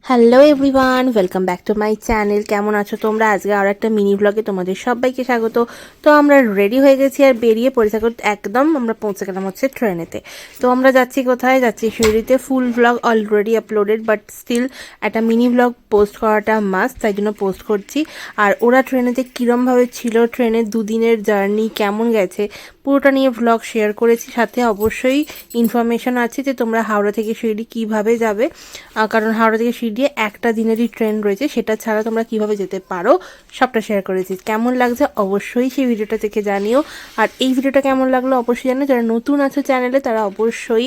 Hello everyone, welcome back to my channel. কেমন আছো তোমরা? আজকে আর একটা মিনি ব্লগে তোমাদের সবাইকে স্বাগত। তো আমরা রেডি হয়ে গেছি আর বেরিয়ে পড়ে থাকো একদম। আমরা পৌঁছে গেলাম হচ্ছে ট্রেনেতে। তো আমরা যাচ্ছি কোথায়? যাচ্ছি শিউরিতে। Full vlog already uploaded, but still একটা মিনি ব্লগ পোস্ট করাটা মাস্ট, তাই জন্য পোস্ট করছি। আর ওরা ট্রেনেতে কীরমভাবে ছিল, ট্রেনের দুদিনের জার্নি কেমন গেছে, পুরোটা নিয়ে ভ্লগ শেয়ার করেছি। সাথে অবশ্যই ইনফরমেশন আছে যে তোমরা হাওড়া থেকে শিরডি কীভাবে যাবে, কারণ হাওড়া থেকে শিরডি একটা দিনেরই ট্রেন রয়েছে, সেটা ছাড়া তোমরা কিভাবে যেতে পারো সবটা শেয়ার করেছি। কেমন লাগছে অবশ্যই সেই ভিডিওটা থেকে জানিও। আর এই ভিডিওটা কেমন লাগলো অবশ্যই জানো। যারা নতুন আছো চ্যানেলে তারা অবশ্যই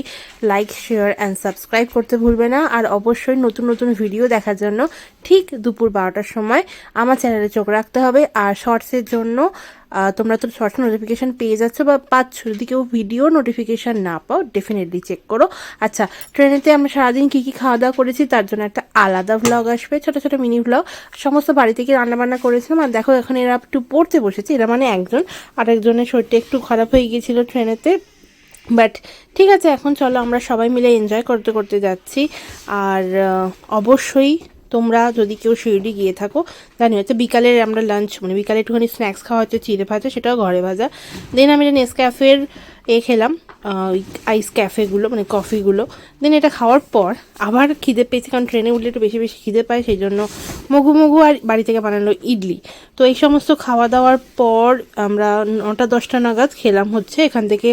লাইক, শেয়ার অ্যান্ড সাবস্ক্রাইব করতে ভুলবে না। আর অবশ্যই নতুন নতুন ভিডিও দেখার জন্য ঠিক দুপুর 12টার সময় আমার চ্যানেলে চোখ রাখতে হবে। আর শর্টসের জন্য তোমরা তো শর্টস নোটিফিকেশান পেয়ে যাচ্ছ বা পাচ্ছ, যদি কেউ ভিডিও নোটিফিকেশান না পাও ডেফিনেটলি চেক করো। আচ্ছা, ট্রেনেতে আমরা সারাদিন কী কী খাওয়া দাওয়া করেছি তার জন্য একটা আলাদা ভ্লগ আসবে, ছোটো ছোটো মিনি ভ্লগ। সমস্ত বাড়ি থেকে রান্নাবান্না করেছিলাম। আর দেখো এখন এরা একটু পড়তে বসেছে, এরা মানে একজন, আরেকজনের শরীরটা একটু খারাপ হয়ে গিয়েছিলো ট্রেনেতে। বাট ঠিক আছে, এখন চলো আমরা সবাই মিলে এনজয় করতে করতে যাচ্ছি। আর অবশ্যই তোমরা যদি কেউ শিরডি গিয়ে থাকো জানি হচ্ছে বিকালের আমরা লাঞ্চ, মানে বিকালে একটুখানি স্ন্যাক্স খাওয়া হচ্ছে, চিড়ে ভাজা, সেটাও ঘরে ভাজা। দেন আমি নেসক্যাফের খেলাম, ওই আইস ক্যাফেগুলো, মানে কফিগুলো। দেন এটা খাওয়ার পর আবার খিদে পেয়েছে, কারণ ট্রেনে উঠলে একটু বেশি বেশি খিদে পায়, সেই জন্য মগু আর বাড়ি থেকে বানালো ইডলি। তো এই সমস্ত খাওয়া দাওয়ার পর আমরা 9টা-10টা নাগাদ খেলাম হচ্ছে এখান থেকে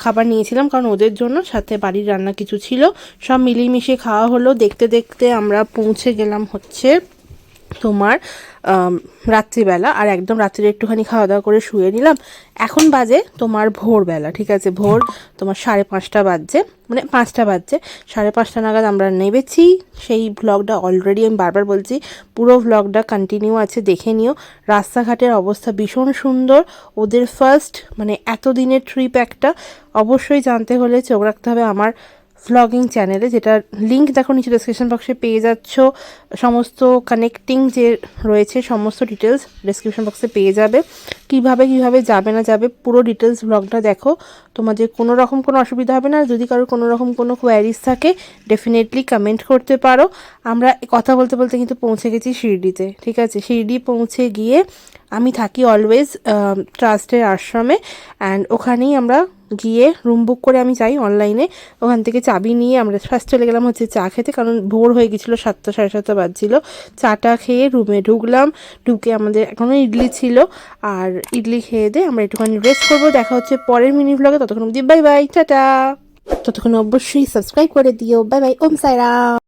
খাবার নিয়েছিলাম, কারণ ওদের জন্য, সাথে বাড়ির রান্না কিছু ছিল, সব মিলিয়ে মিশিয়ে খাওয়া হলো। দেখতে দেখতে আমরা পৌঁছে গেলাম হচ্ছে তোমার রাত্রিবেলা। আর একদম রাত্রিরে একটুখানি খাওয়া দাওয়া করে শুয়ে নিলাম। এখন বাজে তোমার ভোরবেলা, ঠিক আছে, ভোর তোমার 5:30 বাজছে, মানে 5টা বাজছে। 5:30 নাগাদ আমরা নেমেছি। সেই ভ্লগটা অলরেডি আমি বারবার বলছি, পুরো ভ্লগটা কন্টিনিউ আছে, দেখে নিও। রাস্তাঘাটের অবস্থা ভীষণ সুন্দর। ওদের ফার্স্ট মানে এতদিনের ট্রিপ একটা, অবশ্যই জানতে হলে চোখ রাখতে হবে আমার ভ্লগিং চ্যানেলে, যেটা লিঙ্ক দেখো নিচে ডেসক্রিপশন বক্সে পেয়ে যাচ্ছ। সমস্ত কানেক্টিং যে রয়েছে সমস্ত ডিটেলস ডেসক্রিপশন বক্সে পেয়ে যাবে। কিভাবে যাবে না যাবে পুরো ডিটেলস ভ্লগটা দেখো, তোমাদের কোনো রকম কোনো অসুবিধা হবে না। যদি কারোর কোনো রকম কোনো কোয়ারিজ থাকে ডেফিনেটলি কমেন্ট করতে পারো। আমরা কথা বলতে বলতে কিন্তু পৌঁছে গেছি শিরডিতে, ঠিক আছে। শিরডি পৌঁছে গিয়ে আমি থাকি অলওয়েজ ট্রাস্টের আশ্রমে, অ্যান্ড ওখানেই আমরা গিয়ে রুম বুক করে আমি যাই অনলাইনে। ওখান থেকে চাবি নিয়ে আমরা ফার্স্ট চলে গেলাম হচ্ছে চা খেতে, কারণ ভোর হয়ে গেছিলো, 7টা 7:30 বাজছিলো। চাটা খেয়ে রুমে ঢুকলাম। ঢুকে আমাদের এখনও ইডলি ছিল, আর ইডলি খেয়ে দিয়ে আমরা একটুখানি রেস্ট করবো। দেখা হচ্ছে পরের মিনি ভ্লগে। ততক্ষণ অবধি বাই বাই, টাটা। ততক্ষণ অবশ্যই সাবস্ক্রাইব করে দিও। বাই বাই, ওম সাইরাম।